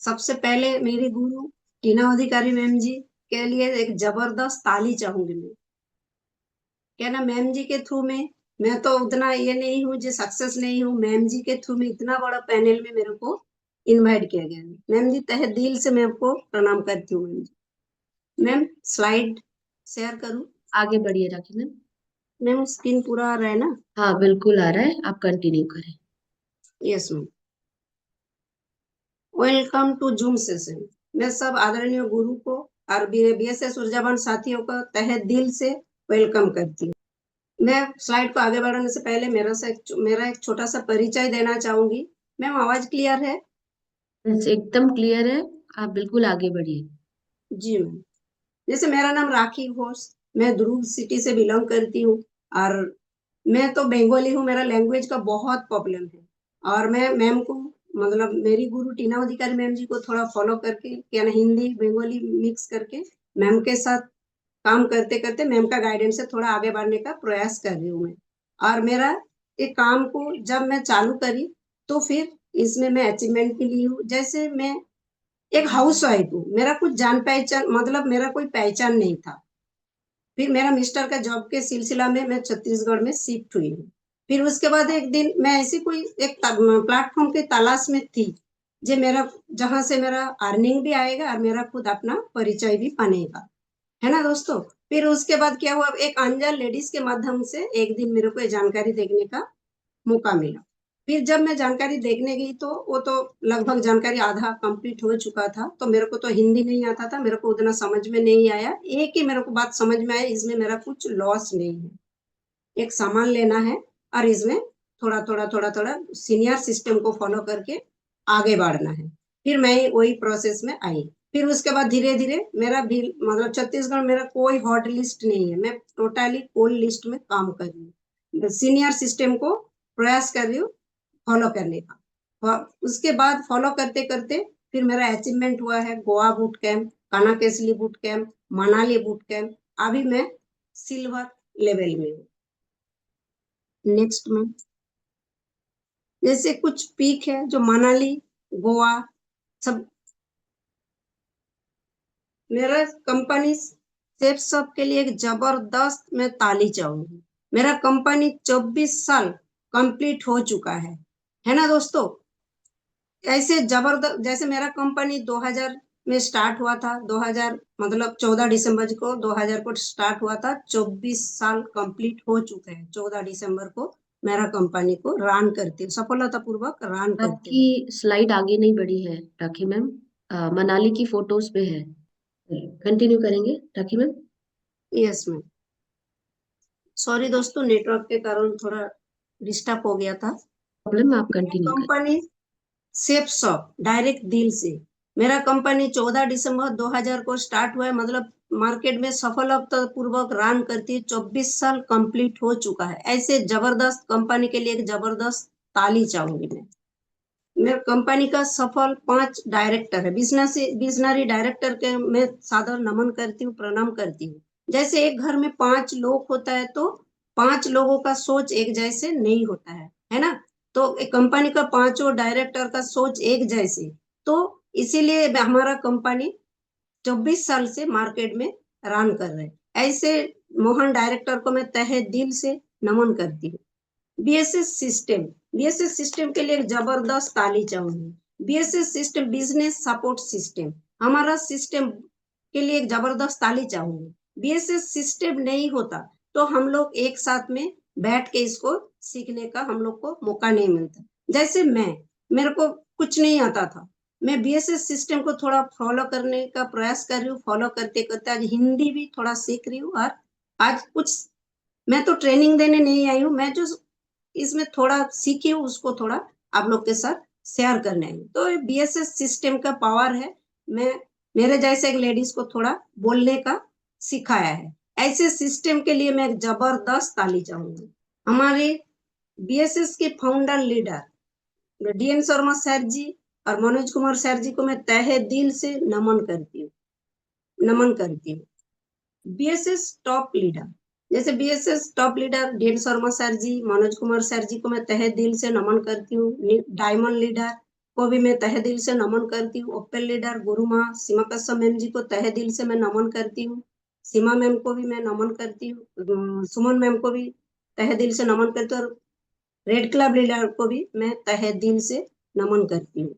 सबसे पहले मेरी गुरु टीना अधिकारी मैम जी के लिए एक जबरदस्त ताली चाहूंगी मैं। क्या ना, मैम जी के थ्रू में मैं तो उतना ये नहीं हूँ जो सक्सेस नहीं हूँ, मैम जी के थ्रू में इतना बड़ा पैनल में मेरे को इनवाइट किया गया है। मैम जी तहे दिल से मैं आपको प्रणाम करती हूँ मैम जी। मैम स्लाइड शेयर करूँ? आगे बढ़िए राखी मैम। मैम स्क्रीन पूरा आ रहा है ना? हाँ बिल्कुल आ रहा है, आप कंटिन्यू करें। Yes ma'am. Welcome to Zoom session. मैं सब आदरणीय गुरु को और बीएसएस ऊर्जावान साथियों को तहे दिल से वेलकम करती हूँ। मैं स्लाइड को आगे बढ़ाने से पहले मेरा एक छोटा सा परिचय देना चाहूंगी। मैम आवाज क्लियर है? बस एकदम क्लियर है, आप बिल्कुल आगे बढ़िए। जी मैम। जैसे मेरा नाम राखी घोष, मैं ध्रुव सिटी से बिलोंग करती हूँ। और मैं तो बंगाली हूँ, मेरा लैंग्वेज का बहुत प्रॉब्लम है। और मैं मैम को, मतलब मेरी गुरु टीना अधिकारी मैम जी को थोड़ा फॉलो करके, क्या ना, हिंदी बंगाली मिक्स करके मैम के साथ काम करते करते मैम का गाइडेंस से थोड़ा आगे बढ़ने का प्रयास कर रही हूँ मैं। और मेरा एक काम को जब मैं चालू करी तो फिर इसमें मैं अचीवमेंट भी ली हूँ। जैसे मैं एक हाउस वाइफ हूँ, मेरा कुछ जान पहचान, मतलब मेरा कोई पहचान नहीं था। फिर मेरा मिस्टर का जॉब के सिलसिला में मैं छत्तीसगढ़ में शिफ्ट हुई हूँ। फिर उसके बाद एक दिन मैं ऐसी कोई एक प्लेटफॉर्म की तलाश में थी, जो मेरा, जहां से मेरा अर्निंग भी आएगा और मेरा खुद अपना परिचय भी बनेगा, है ना दोस्तों। फिर उसके बाद क्या हुआ, एक अनजान लेडीज के माध्यम से एक दिन मेरे को ये जानकारी देखने का मौका मिला। फिर जब मैं जानकारी देखने गई तो वो तो लगभग जानकारी आधा कंप्लीट हो चुका था, तो मेरे को तो हिंदी नहीं आता था, मेरे को उतना समझ में नहीं आया। एक ही मेरे को बात समझ में आया, इसमें मेरा कुछ लॉस नहीं है, एक सामान लेना है और इसमें थोड़ा थोड़ा थोड़ा थोड़ा सीनियर सिस्टम को फॉलो करके आगे बढ़ना है। फिर मैं वही प्रोसेस में आई। फिर उसके बाद धीरे धीरे मेरा भी, मतलब छत्तीसगढ़ मेरा कोई हॉट लिस्ट नहीं है, मैं टोटली कोल्ड लिस्ट में काम कर रही हूँ, सीनियर सिस्टम को प्रयास कर रही हूँ फॉलो करने का। उसके बाद फॉलो करते करते फिर मेरा अचीवमेंट हुआ है गोवा बूट कैंप, कानाकेसली boot camp, Manali boot camp. अभी मैं सिल्वर लेवल में हूँ। नेक्स्ट में जैसे कुछ पीक है जो मनाली, गोवा सब, मेरा कंपनी सेफ सब के लिए एक जबरदस्त मैं ताली चाहूंगी। मेरा कंपनी 24 साल कंप्लीट हो चुका है ना दोस्तों। ऐसे जबरदस्त, जैसे मेरा कंपनी 2000 में स्टार्ट हुआ था, 2000 मतलब 14 दिसंबर को 2000 को स्टार्ट हुआ था, 24 साल कंप्लीट हो चुके हैं 14 दिसंबर को। मेरा कंपनी को रन करते हुए, सफलतापूर्वक रन करते आपकी हुए। स्लाइड आगे नहीं बढ़ी है राखी मैम। मनाली की फोटोज पे है, कंटिन्यू करेंगे राखी मैम। Yes ma'am. सॉरी दोस्तों, नेटवर्क के कारण थोड़ा डिस्टर्ब हो गया था। प्रॉब्लम, आप मेरा कंटिन्यू करें। Company safe shop direct deal से, मेरा कंपनी 14 दिसंबर 2000 को स्टार्ट हुआ है, मतलब मार्केट में सफलतापूर्वक रन करती 24 साल कंप्लीट हो चुका है। ऐसे जबरदस्त कंपनी के लिए एक जबरदस्त ताली चाहूंगी मैं। मेरे कंपनी का सफल 5 डायरेक्टर है, बिजनेस बिजनरी डायरेक्टर के मैं सादर नमन करती हूँ, प्रणाम करती हूँ। जैसे एक घर में 5 लोग होता है तो 5 लोगों का सोच एक जैसे नहीं होता है ना। तो एक कंपनी का 5 डायरेक्टर का सोच एक जैसे, तो इसीलिए हमारा कंपनी 24 साल से मार्केट में रन कर रहे हैं। ऐसे मोहन डायरेक्टर को मैं तहे दिल से नमन करती हूँ। बीएसएस सिस्टम, बीएसएस सिस्टम के लिए एक जबरदस्त ताली चाहूंगी। BSS system business support system, हमारा सिस्टम के लिए एक जबरदस्त ताली चाहूंगी। बीएसएस सिस्टम नहीं होता तो हम लोग एक साथ में बैठ के इसको सीखने का हम लोग को मौका नहीं मिलता। जैसे मैं, मेरे को कुछ नहीं आता था, मैं बीएसएस सिस्टम को थोड़ा फॉलो करने का प्रयास कर रही हूँ, फॉलो करते करते आज हिंदी भी थोड़ा सीख रही हूँ। और आज कुछ, मैं तो ट्रेनिंग देने नहीं आई हूँ, मैं जो इसमें थोड़ा सीखी हूँ उसको थोड़ा आप लोग के साथ शेयर करने आई हूँ। तो बीएसएस सिस्टम का पावर है, मैं मेरे जैसे एक लेडीज को थोड़ा बोलने का सिखाया है। ऐसे सिस्टम के लिए मैं जबरदस्त ताली चाहूंगी। हमारे बीएसएस के founder leader DN Sharma sir ji और मनोज कुमार सर जी को मैं तहे दिल से नमन करती हूँ। बीएसएस टॉप लीडर, जैसे BSS top leader DN Sharma sir ji, Manoj Kumar sir ji को मैं तहे दिल से नमन करती हूँ। डायमंड लीडर को भी मैं तहे दिल से नमन करती हूँ। ओप्पल लीडर गुरु माँ सीमा कश्यप मैम जी को तहे दिल से मैं नमन करती हूँ। सीमा मैम को भी मैं नमन करती हूँ। सुमन मैम को भी तहे दिल से नमन करती हूँ। और रेड क्लब लीडर को भी मैं तहे दिल से नमन करती हूँ।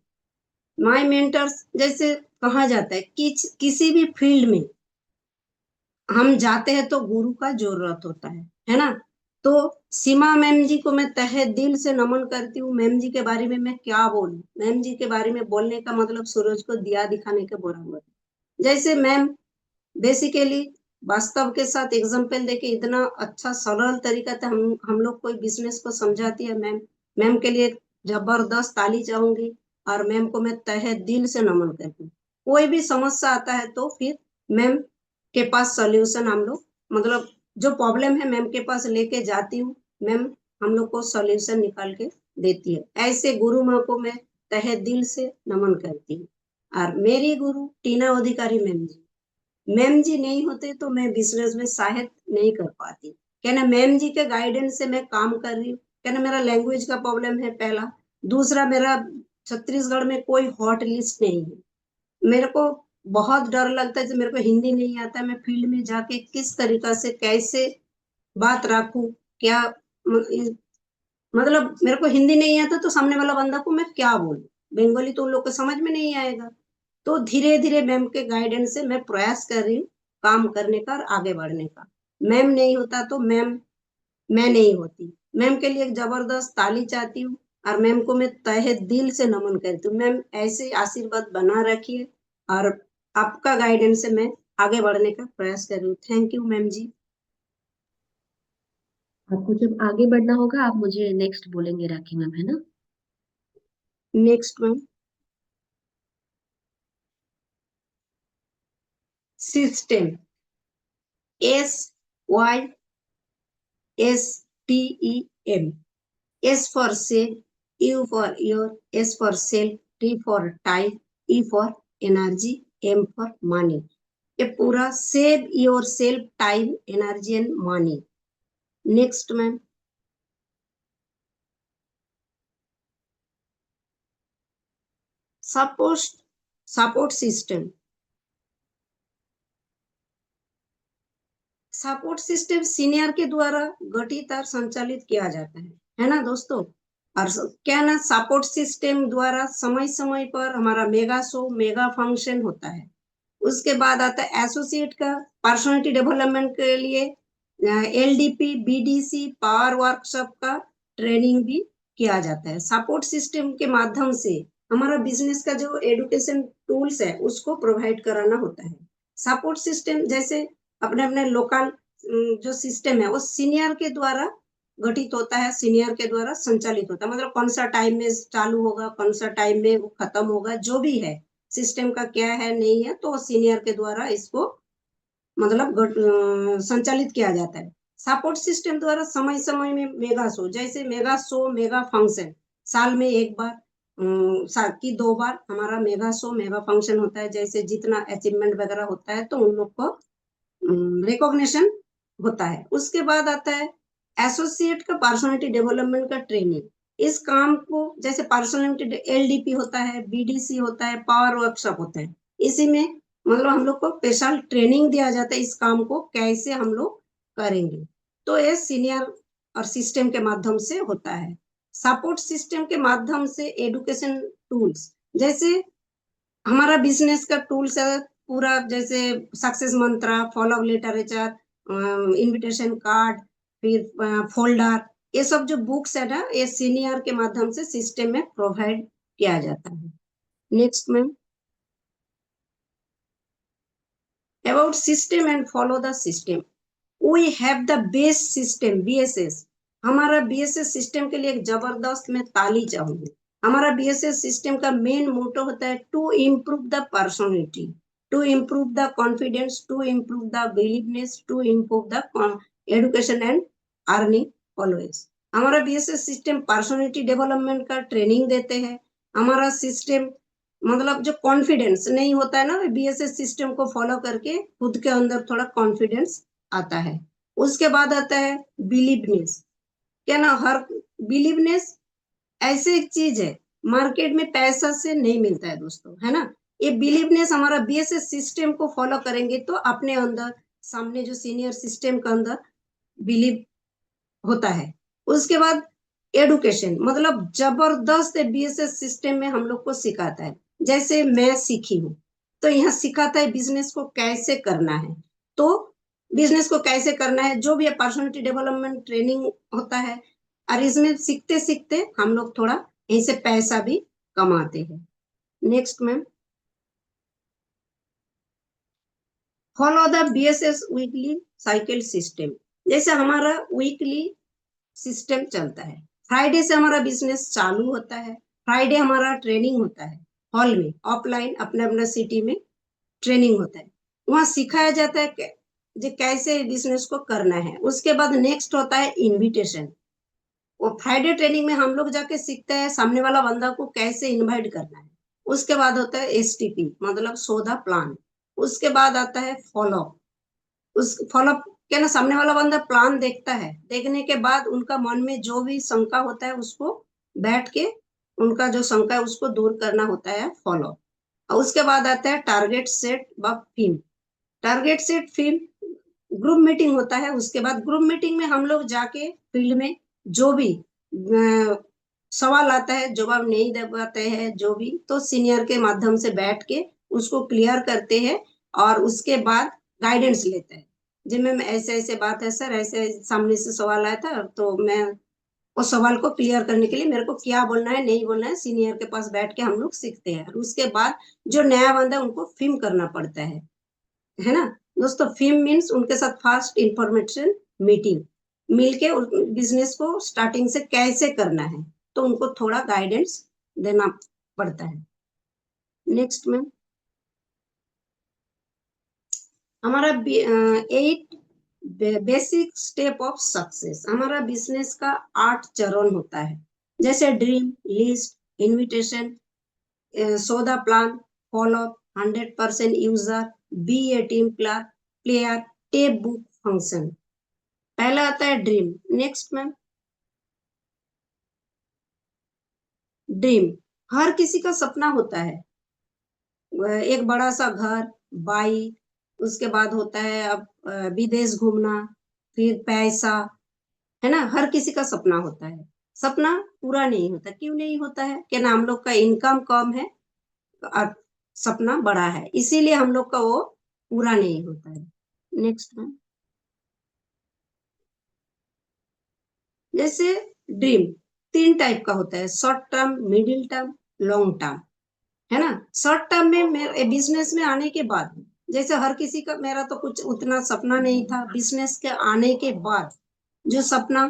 माय मेंटर्स, जैसे कहा जाता है कि किसी भी फील्ड में हम जाते हैं तो गुरु का जरूरत होता है ना। तो सीमा मैम जी को मैं तहे दिल से नमन करती हूँ। मैम जी के बारे में मैं क्या बोलूं, मैम जी के बारे में बोलने का मतलब सूरज को दिया दिखाने के बराबर है। जैसे मैम बेसिकली वास्तव के साथ एग्जाम्पल देके इतना अच्छा सरल तरीका से हम लोग कोई बिजनेस को समझाती है मैम। मैम के लिए जबरदस्त ताली चाहूंगी। और मैम को मैं तहे दिल से नमन करती हूँ। कोई भी समस्या आता है तो फिर मैम के पास सॉल्यूशन हम लोग, मतलब जो प्रॉब्लम है मैम के पास लेके जाती हूँ। मैम हम लोग को सॉल्यूशन निकाल के देती है। ऐसे गुरु माँ को मैं तहे दिल से नमन करती हूँ। और मेरी गुरु टीना अधिकारी मैम जी, मैम जी नहीं होते तो मैं बिजनेस में शायद नहीं कर पाती। क्या ना, मैम जी के गाइडेंस से मैं काम कर रही हूँ। क्या ना, मेरा लैंग्वेज का प्रॉब्लम है पहला। दूसरा, मेरा छत्तीसगढ़ में कोई हॉट लिस्ट नहीं है। मेरे को बहुत डर लगता है कि मेरे को हिंदी नहीं आता, मैं फील्ड में जाके किस तरीका से कैसे बात रखूं। क्या मतलब मेरे को हिंदी नहीं आता तो सामने वाला बंदा को मैं क्या बोलूं, बंगाली तो उन लोग को समझ में नहीं आएगा। तो धीरे धीरे मैम के गाइडेंस से मैं प्रयास कर रही हूँ काम करने का और आगे बढ़ने का। मैम नहीं होता तो मैम मैं नहीं होती। मैम के लिए एक जबरदस्त ताली चाहती हूँ। और मैम को मैं तहे दिल से नमन करती हूँ। मैम ऐसे आशीर्वाद बना रखिए और आपका गाइडेंस से मैं आगे बढ़ने का प्रयास कर रही हूँ। थैंक यू मैम जी। आपको जब आगे बढ़ना होगा आप मुझे नेक्स्ट बोलेंगे राखी मैम, है ना? Next ma'am, system, SYSTEM। S for sale, U for your, S for sale, T for time, E for energy, M for money। ये पूरा save your self, time, energy and money। Next ma'am, support support system. Support system senior के द्वारा गठित और संचालित किया जाता है ना दोस्तों। और क्या ना, सपोर्ट सिस्टम द्वारा समय समय पर हमारा मेगा शो मेगा फंक्शन होता है। उसके बाद आता है एसोसिएट का पर्सनालिटी डेवलपमेंट के लिए LDP BDC पावर वर्कशॉप का ट्रेनिंग भी किया जाता है। सपोर्ट सिस्टम के माध्यम से हमारा बिजनेस का जो एडुकेशन टूल्स है उसको प्रोवाइड कराना होता है। सपोर्ट सिस्टम जैसे अपने अपने लोकल जो सिस्टम है वो सीनियर के द्वारा गठित होता है, सीनियर के द्वारा संचालित होता है। मतलब कौन सा टाइम में चालू होगा, कौन सा टाइम में वो खत्म होगा, जो भी है सिस्टम का क्या है नहीं है, तो सीनियर के द्वारा इसको मतलब संचालित किया जाता है। सपोर्ट सिस्टम द्वारा समय समय में मेगा शो, जैसे मेगा शो मेगा फंक्शन साल में एक बार, साल की 2 बार हमारा मेगा शो मेगा फंक्शन होता है। जैसे जितना अचीवमेंट वगैरह होता है तो उन लोग को रिकॉग्निशन होता है। उसके बाद आता है एसोसिएट का पर्सनालिटी डेवलपमेंट का ट्रेनिंग। इस काम को जैसे पर्सनालिटी LDP होता है, BDC होता है, पावर वर्कशॉप होता है, इसी में मतलब हम लोग को स्पेशल ट्रेनिंग दिया जाता है इस काम को कैसे हम लोग करेंगे। तो ये सीनियर और सिस्टम के माध्यम से होता है। सपोर्ट सिस्टम के माध्यम से एडुकेशन टूल्स, जैसे हमारा बिजनेस का टूल्स है पूरा, जैसे सक्सेस मंत्रा, फॉलो लिटरेचर, इनविटेशन कार्ड, फिर फोल्डर, ये सब जो बुक्स है ना ये सीनियर के माध्यम से सिस्टम में प्रोवाइड किया जाता है। Next ma'am, about system and follow the system. We have the best system BSS। हमारा BSS सिस्टम के लिए एक जबरदस्त मैं ताली चाहूंगी। हमारा BSS सिस्टम का मेन मोटो होता है to improve the personality, to improve the confidence, to improve the believeness, to improve the education and earning always. हमारा BSS सिस्टम पर्सनालिटी डेवलपमेंट का ट्रेनिंग देते हैं। हमारा सिस्टम मतलब जो कॉन्फिडेंस नहीं होता है ना, BSS सिस्टम को फॉलो करके खुद के अंदर थोड़ा कॉन्फिडेंस आता है। उसके बाद आता है बिलीवनेस। क्या ना, हर बिलीवनेस ऐसी एक चीज है मार्केट में पैसा से नहीं मिलता है दोस्तों, है ना। ये बिलीवनेस हमारा बीएसएस सिस्टम को फॉलो करेंगे तो अपने अंदर सामने जो सीनियर सिस्टम के अंदर बिलीव होता है। उसके बाद एडुकेशन, मतलब जबरदस्त बीएसएस सिस्टम में हम लोग को सिखाता है। जैसे मैं सीखी हूँ तो यहाँ सिखाता है बिजनेस को कैसे करना है। तो बिजनेस को कैसे करना है, जो भी पर्सनालिटी डेवलपमेंट ट्रेनिंग होता है, और इसमें सीखते सीखते हम लोग थोड़ा यहीं से पैसा भी कमाते हैं। Next ma'am, follow the BSS weekly cycle system. जैसे हमारा वीकली सिस्टम चलता है, फ्राइडे से हमारा बिजनेस चालू होता है। फ्राइडे हमारा ट्रेनिंग होता है हॉल में, ऑफलाइन अपने अपने सिटी में ट्रेनिंग होता है। वहां सिखाया जाता है जो कैसे बिजनेस को करना है। उसके बाद नेक्स्ट होता है इनविटेशन। वो फ्राइडे ट्रेनिंग में हम लोग जाके सीखते हैं सामने वाला बंदा को कैसे इनवाइट करना है। उसके बाद होता है एसटीपी, मतलब सौदा प्लान। उसके बाद आता है फॉलो। उस फॉलो क्या ना, सामने वाला बंदा प्लान देखता है, देखने के बाद उनका मन में जो भी शंका होता है उसको बैठ के, उनका जो शंका है उसको दूर करना होता है फॉलो। और उसके बाद आता है टारगेट सेट व फीम। टारगेट सेट फीम ग्रुप मीटिंग होता है। उसके बाद ग्रुप मीटिंग में हम लोग जाके फील्ड में जो भी सवाल आता है, जवाब नहीं दे पाते हैं जो भी, तो सीनियर के माध्यम से बैठ के उसको क्लियर करते हैं। और उसके बाद गाइडेंस लेते हैं, जिनमें मैं ऐसे ऐसे बात है सर, ऐसे सामने से सवाल आया था, तो मैं उस सवाल को क्लियर करने के लिए मेरे को क्या बोलना है नहीं बोलना है, सीनियर के पास बैठ के हम लोग सीखते हैं। और उसके बाद जो नया बंदा है उनको फिल्म करना पड़ता है ना दोस्तों। फिल्म मीन्स उनके साथ फास्ट इंफॉर्मेशन मीटिंग, मिलके बिजनेस को स्टार्टिंग से कैसे करना है, तो उनको थोड़ा गाइडेंस देना पड़ता है। नेक्स्ट में हमारा 8 बेसिक स्टेप ऑफ सक्सेस। हमारा बिजनेस का 8 चरण होता है। जैसे ड्रीम लिस्ट, इनविटेशन, सौदा plan, follow, 100% user, be a team player, tape book function. पहला आता है ड्रीम। नेक्स्ट मैम, ड्रीम हर किसी का सपना होता है, एक बड़ा सा घर, बाइक। उसके बाद होता है अब विदेश घूमना, फिर पैसा, है ना। हर किसी का सपना होता है। सपना पूरा नहीं होता, क्यों नहीं होता है? क्या ना, हम लोग का इनकम कम है और सपना बड़ा है, इसीलिए हम लोग का वो पूरा नहीं होता है। नेक्स्ट मैम, जैसे ड्रीम 3 टाइप का होता है, short term, middle term, long term, है ना। शॉर्ट टर्म में मेरे बिजनेस में आने के बाद, जैसे हर किसी का, मेरा तो कुछ उतना सपना नहीं था, बिजनेस के आने के बाद जो सपना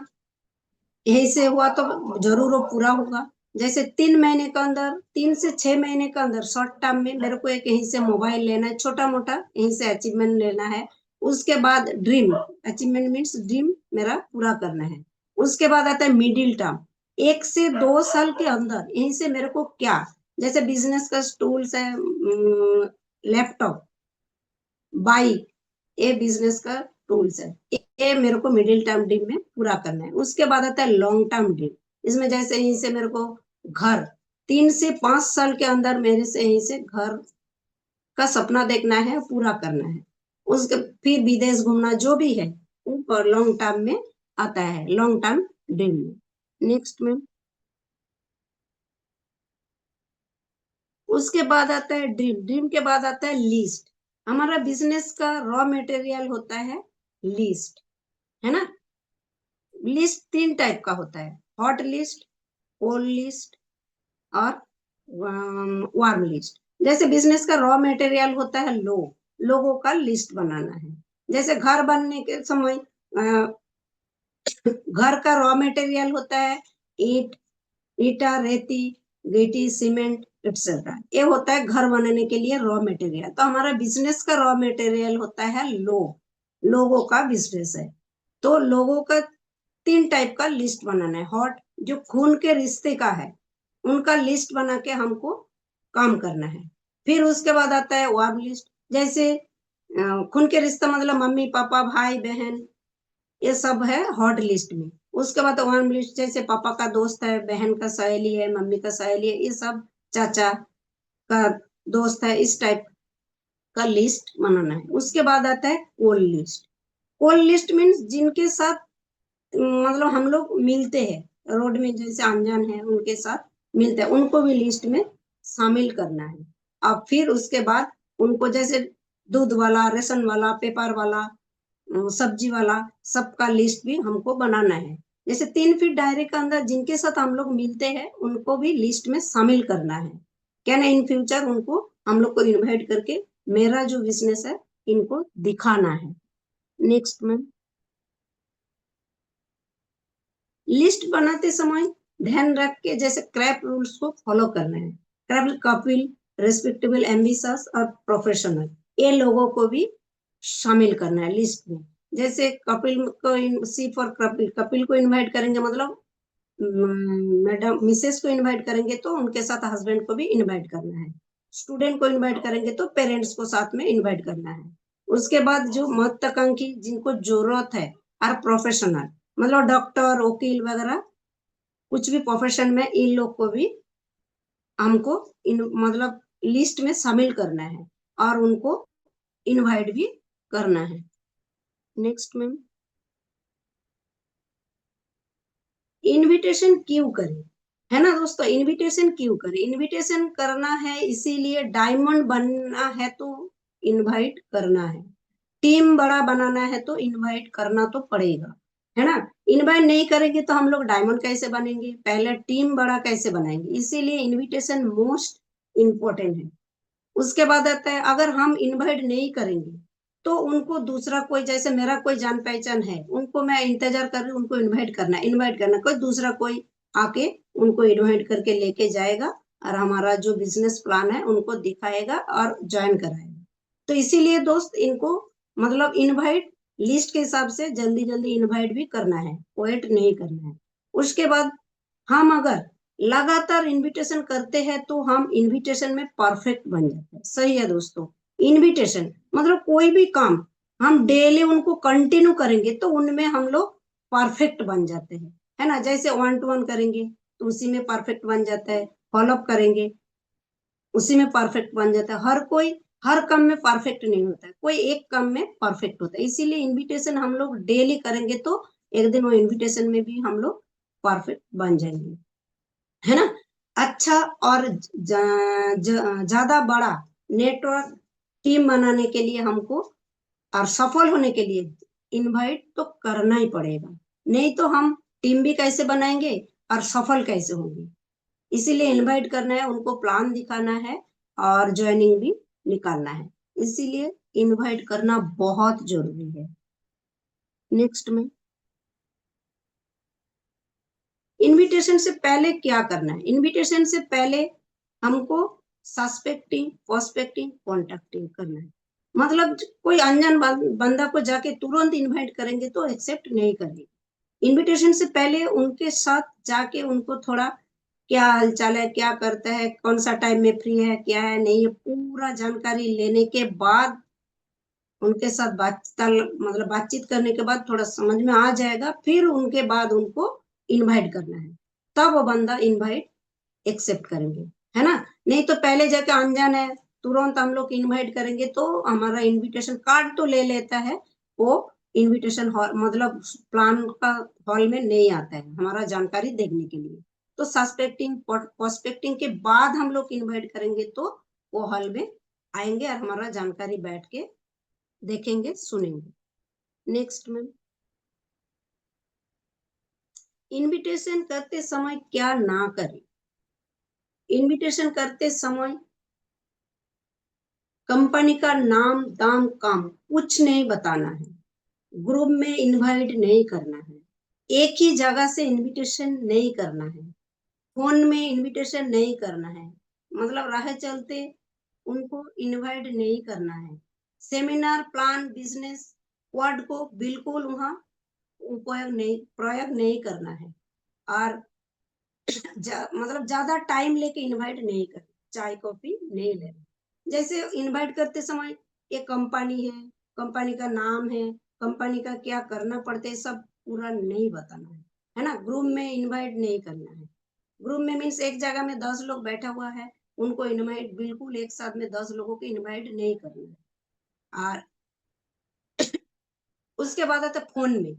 यही से हुआ तो जरूर वो पूरा होगा। जैसे 3 महीने के अंदर, 3 से 6 महीने के अंदर शॉर्ट टर्म में मेरे को एक यहीं से मोबाइल लेना है, छोटा मोटा यहीं से अचीवमेंट लेना है। उसके बाद ड्रीम अचीवमेंट मीन्स ड्रीम मेरा पूरा करना है। उसके बाद आता है मिडिल टर्म, 1 से 2 साल के अंदर यहीं से मेरे को क्या, जैसे बिजनेस का टूल्स है, लैपटॉप, बाइक, ये बिजनेस का टूल्स है। ये मेरे को मिडिल टर्म ड्रीम में पूरा करना है। उसके बाद आता है लॉन्ग टर्म ड्रीम। इसमें जैसे यहीं से मेरे को घर, 3 से 5 साल के अंदर मेरे से यहीं से घर का सपना देखना है, पूरा करना है। उसके फिर विदेश घूमना, जो भी है ऊपर लॉन्ग टर्म में आता है, लॉन्ग टर्म ड्रीम में। नेक्स्ट में उसके बाद आता है ड्रीम। ड्रीम के बाद आता है लिस्ट। हमारा बिजनेस का रॉ मटेरियल होता है लिस्ट, है ना। लिस्ट 3 टाइप का होता है, हॉट लिस्ट, कोल्ड लिस्ट और वार्म लिस्ट। जैसे बिजनेस का रॉ मटेरियल होता है लोगों का लिस्ट बनाना है। जैसे घर बनने के समय घर का रॉ मटेरियल होता है ईट, ईटा, रेती, गिट्टी, सीमेंट एक्सेट्रा। ये होता है घर बनाने के लिए रॉ मटेरियल। तो हमारा बिजनेस का रॉ मटेरियल होता है लोगों का बिजनेस है। तो लोगों का 3 टाइप का लिस्ट बनाना है। हॉट जो खून के रिश्ते का है, उनका लिस्ट बना के हमको काम करना है। फिर उसके बाद आता है वार्म लिस्ट। जैसे खून के रिश्ता मतलब मम्मी पापा भाई बहन, ये सब है हॉट लिस्ट में। उसके बाद वन लिस्ट जैसे पापा का दोस्त है, बहन का सहेली है, मम्मी का सहेली है, ये सब चाचा का दोस्त है, इस टाइप का लिस्ट बनाना है। उसके बाद आता है कोल लिस्ट। कोल लिस्ट मीन्स जिनके साथ मतलब हम लोग मिलते हैं रोड में, जैसे अनजान है उनके साथ मिलते हैं, उनको भी लिस्ट में शामिल करना है। अब फिर उसके बाद उनको जैसे दूध वाला, रेशन वाला, पेपर वाला, सब्जी वाला, सबका लिस्ट भी हमको बनाना है। जैसे 3 फीट दायरे के अंदर जिनके साथ हम लोग मिलते हैं उनको भी लिस्ट में शामिल करना है। क्या ना, इन फ्यूचर उनको हम लोग को इनवाइट करके मेरा जो बिजनेस है इनको दिखाना है। नेक्स्ट में, लिस्ट बनाते समय ध्यान रख के जैसे क्रैप रूल्स को फॉलो करना है। क्रैप, कपिल, रेस्पेक्टेबल, एम्बिशियस और प्रोफेशनल, ये लोगों को भी शामिल करना है लिस्ट में। जैसे कपिल को, सी फॉर कपिल, कपिल को इनवाइट करेंगे मतलब मैडम मिसेस को इनवाइट करेंगे तो उनके साथ हस्बैंड को भी इनवाइट करना है। स्टूडेंट को इनवाइट करेंगे तो पेरेंट्स को साथ में इनवाइट करना है। उसके बाद जो महत्वाकांक्षी जिनको जरूरत है, और प्रोफेशनल मतलब डॉक्टर, वकील वगैरह, कुछ भी प्रोफेशन में इन लोग को भी हमको इन मतलब लिस्ट में शामिल करना है और उनको इनवाइट भी करना है। नेक्स्ट मैम, इनविटेशन क्यों करें, है ना दोस्तों, इनविटेशन क्यों करें? इनविटेशन करना है इसीलिए, डायमंड बनना है तो इनवाइट करना है, टीम बड़ा बनाना है तो इनवाइट करना तो पड़ेगा, है ना। इनवाइट नहीं करेंगे तो हम लोग डायमंड कैसे बनेंगे, पहले टीम बड़ा कैसे बनाएंगे, इसीलिए इनविटेशन मोस्ट इम्पोर्टेंट है। उसके बाद आता है, अगर हम इनवाइट नहीं करेंगे तो उनको दूसरा कोई, जैसे मेरा कोई जान पहचान है, उनको मैं इंतजार कर रही हूँ, उनको इनवाइट करना, कोई दूसरा कोई आके उनको इनवाइट करके लेके जाएगा और हमारा जो बिजनेस प्लान है उनको दिखाएगा और ज्वाइन कराएगा। तो इसीलिए दोस्त, इनको मतलब इनवाइट लिस्ट के हिसाब से जल्दी जल्दी इनवाइट भी करना है, वेट नहीं करना है। उसके बाद हम अगर लगातार इनविटेशन करते हैं तो हम इनविटेशन में परफेक्ट बन जाते हैं। सही है दोस्तों, इनविटेशन मतलब कोई भी काम हम डेली उनको कंटिन्यू करेंगे तो उनमें हम लोग परफेक्ट बन जाते हैं, है ना। जैसे 1 to 1 करेंगे तो उसी में परफेक्ट बन जाता है, फॉलोअप करेंगे उसी में परफेक्ट बन जाता है। हर कोई हर काम में परफेक्ट नहीं होता है, कोई एक काम में परफेक्ट होता है। इसीलिए इनविटेशन हम लोग डेली करेंगे तो एक दिन वो इनविटेशन में भी हम लोग परफेक्ट बन जाएंगे, है ना। अच्छा, और ज्यादा बड़ा नेटवर्क टीम बनाने के लिए हमको और सफल होने के लिए इनवाइट तो करना ही पड़ेगा, नहीं तो हम टीम भी कैसे बनाएंगे और सफल कैसे होंगे। इसीलिए इनवाइट करना है, उनको प्लान दिखाना है और ज्वाइनिंग भी निकालना है। इसीलिए इनवाइट करना बहुत जरूरी है। नेक्स्ट में, इनविटेशन से पहले क्या करना है? इनविटेशन से पहले हमको सस्पेक्टिंग, प्रोस्पेक्टिंग, कॉन्टेक्टिंग करना है। मतलब कोई अनजान बंदा को जाके तुरंत इनवाइट करेंगे तो एक्सेप्ट नहीं करेंगे। इनविटेशन से पहले उनके साथ जाके उनको थोड़ा क्या हालचाल है, क्या करता है, कौन सा टाइम में फ्री है, क्या है नहीं है, पूरा जानकारी लेने के बाद उनके साथ मतलब बातचीत करने के बाद थोड़ा समझ में आ जाएगा, फिर उनके बाद उनको इनवाइट करना है, तब वो बंदा इनवाइट एक्सेप्ट करेंगे, है ना। नहीं तो पहले जाके अनजान है, तुरंत हम लोग इनवाइट करेंगे तो हमारा इनविटेशन कार्ड तो ले लेता है, वो इनविटेशन हॉल मतलब प्लान का हॉल में नहीं आता है हमारा जानकारी देखने के लिए। तो सस्पेक्टिंग, प्रोस्पेक्टिंग के बाद हम लोग इनवाइट करेंगे तो वो हॉल में आएंगे और हमारा जानकारी बैठ के देखेंगे, सुनेंगे। नेक्स्ट में, इनविटेशन करते समय क्या ना करें? इनविटेशन करते समय कंपनी का नाम, दाम, काम कुछ नहीं बताना है, ग्रुप में इनवाइट नहीं करना है, एक ही जगह से इनविटेशन नहीं करना है, फोन में इनविटेशन नहीं करना है, मतलब राह चलते उनको इनवाइट नहीं करना है, सेमिनार, प्लान, बिजनेस वर्ड को बिल्कुल वहां प्रयोग नहीं करना है, और मतलब ज्यादा टाइम लेके इनवाइट नहीं करना, चाय कॉफी नहीं लेना। जैसे इनवाइट करते समय एक कंपनी है, कंपनी का नाम है, कंपनी का क्या करना पड़ता है, सब पूरा नहीं बताना है। है ना, ग्रुप में इनवाइट नहीं करना है। ग्रुप में मीन्स एक जगह में 10 लोग बैठा हुआ है, उनको इनवाइट बिल्कुल एक साथ में 10 लोगों को इनवाइट नहीं करना है। और उसके बाद आता है फोन में।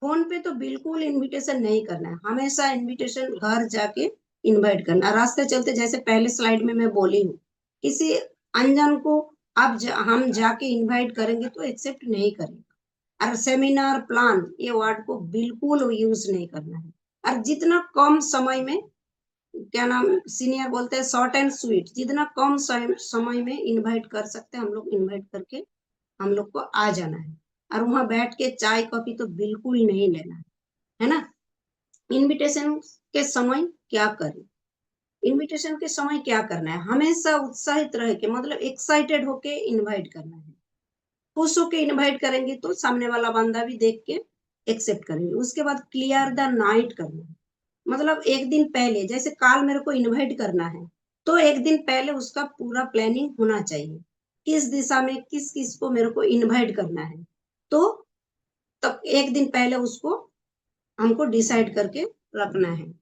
फोन पे तो बिल्कुल इनविटेशन नहीं करना है, हमेशा इनविटेशन घर जाके इनवाइट करना। रास्ते चलते जैसे पहले स्लाइड में मैं बोली हूँ, किसी अनजान को हम जाके इनवाइट करेंगे तो एक्सेप्ट नहीं करेगा। और सेमिनार प्लान ये वर्ड को बिल्कुल यूज नहीं करना है। और जितना कम समय में, क्या नाम सीनियर बोलते हैं, शॉर्ट एंड स्वीट, जितना कम समय में इनवाइट कर सकते हैं हम लोग इनवाइट करके हम लोग को आ जाना है। और वहां बैठ के चाय कॉफी तो बिल्कुल नहीं लेना है ना। इनविटेशन के समय क्या करें, इनविटेशन के समय क्या करना है, हमेशा उत्साहित रह के, मतलब एक्साइटेड होके इनवाइट करना है। खुश होके इनवाइट करेंगे तो सामने वाला बंदा भी देख के एक्सेप्ट करेंगे। उसके बाद क्लियर द नाइट करना है, मतलब एक दिन पहले, जैसे काल मेरे को इनवाइट करना है तो एक दिन पहले उसका पूरा प्लानिंग होना चाहिए, किस दिशा में किस किस को मेरे को इनवाइट करना है। तो तब एक दिन पहले उसको हमको डिसाइड करके रखना है।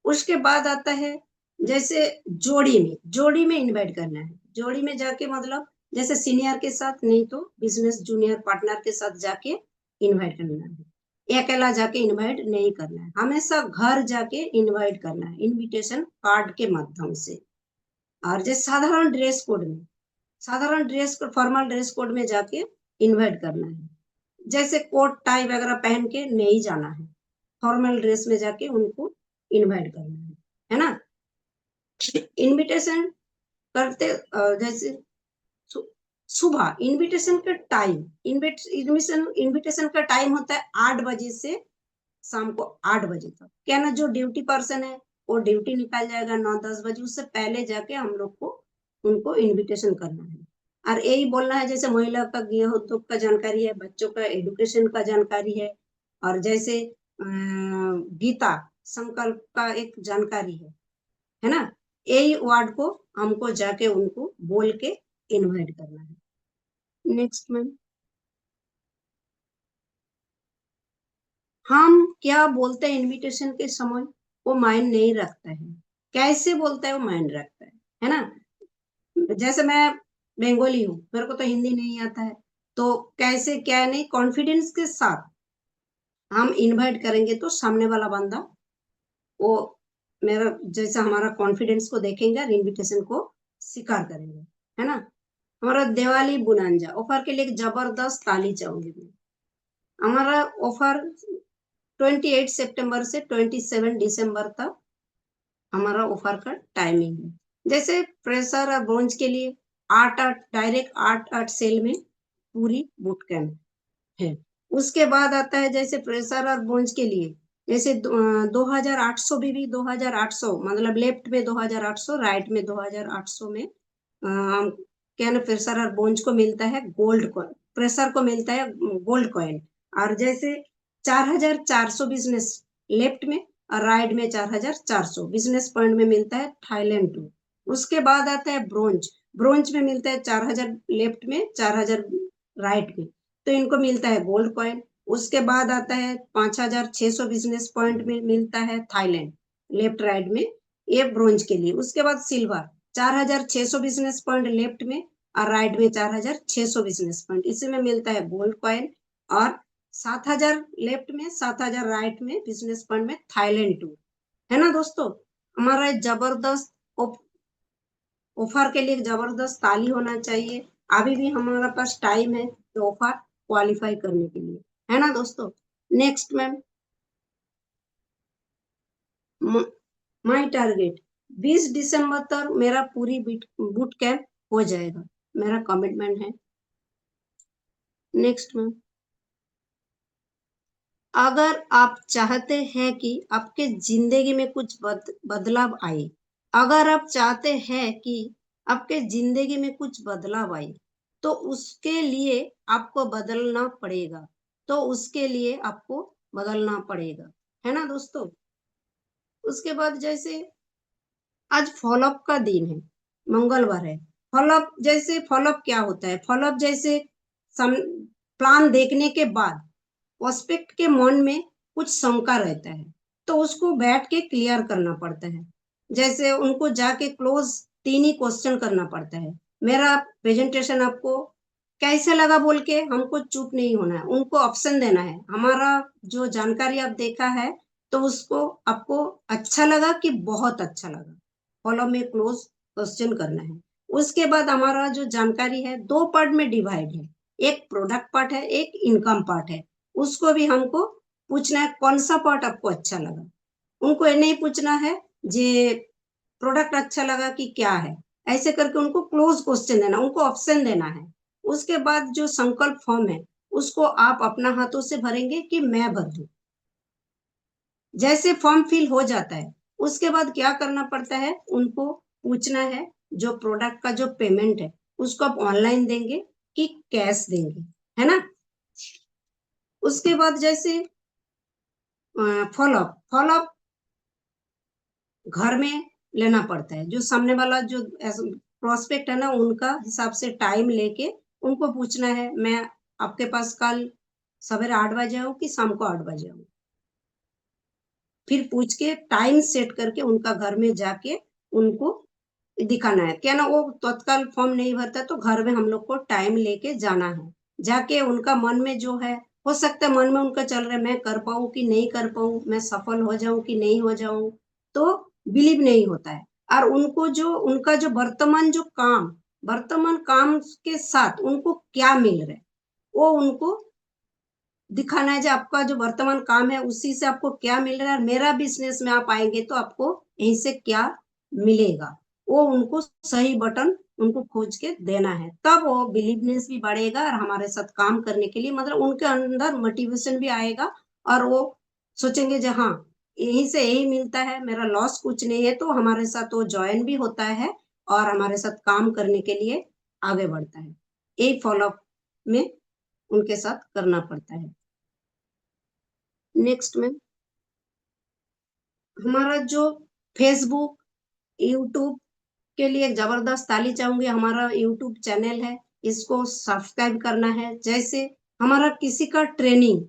उसके बाद आता है जैसे जोड़ी में इनवाइट करना है। जोड़ी में जाके मतलब जैसे सीनियर के साथ नहीं तो बिजनेस जूनियर पार्टनर के साथ जाके इनवाइट करना है। अकेला जाके इनवाइट नहीं करना है, हमेशा घर जाके इनवाइट करना है इनविटेशन कार्ड के माध्यम से। और जैसे साधारण dress code formal dress code में जाके इनवाइट करना है। जैसे कोट टाई वगैरह पहन के नहीं जाना है, फॉर्मल ड्रेस में जाके उनको इनवाइट करना है ना। इनविटेशन करते जैसे सुबह इनविटेशन का टाइम, इनविटेशन का टाइम होता है 8 बजे से शाम को 8 बजे तक। क्या ना, जो ड्यूटी पर्सन है वो ड्यूटी निकाल जाएगा 9-10 बजे, उससे पहले जाके हम लोग को उनको इनविटेशन करना है। और यही बोलना है, जैसे महिला का गृह उद्योग का जानकारी है, बच्चों का एडुकेशन का जानकारी है, और जैसे गीता संकल्प का एक जानकारी है ना। यही वर्ड को हमको जाके उनको बोल के इनवाइट करना है। नेक्स्ट मैम, हम क्या बोलते हैं इनविटेशन के समय वो मायने नहीं रखता है, कैसे बोलता है वो मायने रखता है ना। जैसे मैं बंगाली हूँ, मेरे को तो हिंदी नहीं आता है, तो कैसे क्या नहीं, कॉन्फिडेंस के साथ हम इनवाइट करेंगे तो सामने वाला बंदा वो मेरा जैसा हमारा कॉन्फिडेंस को देखेंगे और इनविटेशन को स्वीकार करेंगे, है ना। हमारा दिवाली बुनांजा ऑफर के लिए एक जबरदस्त ताली चाहूंगी मैं। हमारा ऑफर 28 सितंबर से 27 दिसंबर तक हमारा ऑफर का टाइमिंग है। जैसे प्रेशर और ब्रोंज के लिए 8-8 डायरेक्ट 8-8 सेल में पूरी बूट कैंप है। उसके बाद आता है जैसे प्रेशर और ब्रोंज के लिए, जैसे 2800 बीबी 2800, मतलब लेफ्ट में 2800, राइट में 2800 में क्या ना, प्रेशर और बोन्ज को मिलता है गोल्ड कॉइन, प्रेशर को मिलता है गोल्ड कॉइन। और जैसे 4400 बिजनेस लेफ्ट में, और राइट में 4400 बिजनेस पॉइंट में मिलता है थाईलैंड टू। उसके बाद आता है ब्रोंज, ब्रोंज में मिलता है 4000 लेफ्ट में, 4000 राइट में, तो इनको मिलता है गोल्ड कॉइन। उसके बाद आता है 5600 बिजनेस पॉइंट में मिलता है थाईलैंड लेफ्ट राइट में, ये ब्रोंज के लिए। उसके बाद सिल्वर 4600 बिजनेस पॉइंट लेफ्ट में, और राइट में 4600 बिजनेस पॉइंट, इसी में मिलता है गोल्ड कॉइन। और 7000 लेफ्ट में, 7000 राइट में बिजनेस पॉइंट में थाईलैंड टू, है ना दोस्तों। हमारा जबरदस्त ऑफर के लिए जबरदस्त ताली होना चाहिए। अभी भी हमारे पास टाइम है तो ऑफर क्वालिफाई करने के लिए, है ना दोस्तों। नेक्स्ट मैम, माई टारगेट 20 दिसंबर तक मेरा पूरी बूट कैंप हो जाएगा, मेरा कमिटमेंट है। नेक्स्ट मैम, अगर आप चाहते हैं कि आपके जिंदगी में कुछ बदलाव आए, अगर आप चाहते हैं कि आपके जिंदगी में कुछ बदलाव आए, तो उसके लिए आपको बदलना पड़ेगा, तो उसके लिए आपको बदलना पड़ेगा, है ना दोस्तों। उसके बाद जैसे आज फॉलोअप का दिन है, मंगलवार है। फॉलोअप, जैसे फॉलोअप क्या होता है, फॉलोअप जैसे प्लान देखने के बाद प्रोस्पेक्ट के मन में कुछ शंका रहता है, तो उसको बैठ के क्लियर करना पड़ता है। जैसे उनको जाके क्लोज 3 ही क्वेश्चन करना पड़ता है। मेरा प्रेजेंटेशन आपको कैसे लगा बोल के हमको चुप नहीं होना है, उनको ऑप्शन देना है। हमारा जो जानकारी आप देखा है, तो उसको आपको अच्छा लगा कि बहुत अच्छा लगा, फॉलो में क्लोज क्वेश्चन करना है। उसके बाद हमारा जो जानकारी है 2 पार्ट में डिवाइड है, एक प्रोडक्ट पार्ट है, एक इनकम पार्ट है। उसको भी हमको पूछना है कौन सा पार्ट आपको अच्छा लगा। उनको ये नहीं पूछना है जे प्रोडक्ट अच्छा लगा कि क्या है, ऐसे करके उनको क्लोज क्वेश्चन देना, उनको ऑप्शन देना है। उसके बाद जो संकल्प फॉर्म है, उसको आप अपना हाथों से भरेंगे कि मैं भर दूं। जैसे फॉर्म फिल हो जाता है, उसके बाद क्या करना पड़ता है, उनको पूछना है जो प्रोडक्ट का जो पेमेंट है, उसको आप ऑनलाइन देंगे कि कैश देंगे, है ना। उसके बाद जैसे फॉलोअप फॉलोअप घर में लेना पड़ता है। जो सामने वाला जो प्रोस्पेक्ट है ना, उनका हिसाब से टाइम लेके उनको पूछना है, मैं आपके पास कल सवेरे 8 बजे आऊँ कि शाम को 8 बजे आऊँ। फिर पूछ के टाइम सेट करके उनका घर में जाके उनको दिखाना है। क्या ना, वो तत्काल फॉर्म नहीं भरता तो घर में हम लोग को टाइम लेके जाना है। जाके उनका मन में जो है, हो सकता है मन में उनका चल रहा है मैं कर पाऊँ कि नहीं कर पाऊँ, मैं सफल हो जाऊँ कि नहीं हो जाऊँ, तो बिलीव नहीं होता है। और उनको जो उनका जो वर्तमान काम के साथ उनको क्या मिल रहा है, वो उनको दिखाना है। जो आपका जो वर्तमान काम है उसी से आपको क्या मिल रहा है, मेरा बिजनेस में आप आएंगे तो आपको यहीं से क्या मिलेगा, वो उनको सही बटन उनको खोज के देना है। तब वो बिलीवनेस भी बढ़ेगा और हमारे साथ काम करने के लिए मतलब उनके अंदर मोटिवेशन भी आएगा। और वो सोचेंगे जो हाँ, यहीं से यही मिलता है, मेरा लॉस कुछ नहीं है, तो हमारे साथ वो ज्वाइन भी होता है और हमारे साथ काम करने के लिए आगे बढ़ता है। यही फॉलोअप में उनके साथ करना पड़ता है। नेक्स्ट में हमारा जो फेसबुक, यूट्यूब के लिए एक जबरदस्त ताली चाहूंगी। हमारा यूट्यूब चैनल है, इसको सब्सक्राइब करना है। जैसे हमारा किसी का ट्रेनिंग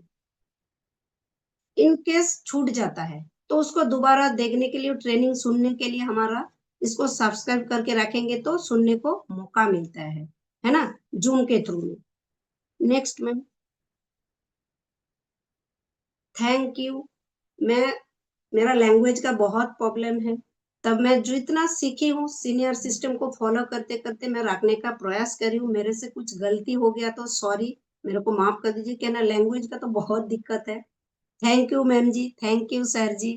इन केस छूट जाता है, तो उसको दोबारा देखने के लिए, ट्रेनिंग सुनने के लिए हमारा इसको सब्सक्राइब करके रखेंगे तो सुनने को मौका मिलता है ना, जूम के थ्रू में। नेक्स्ट में थैंक यू। मैं मेरा लैंग्वेज का बहुत प्रॉब्लम है, तब मैं जो इतना सीखी हूँ सीनियर सिस्टम को फॉलो करते करते मैं रखने का प्रयास करी हूँ। मेरे से कुछ गलती हो गया तो सॉरी, मेरे को माफ कर दीजिए। क्या ना, लैंग्वेज का तो बहुत दिक्कत है। Thank you ma'am ji, thank you sir ji.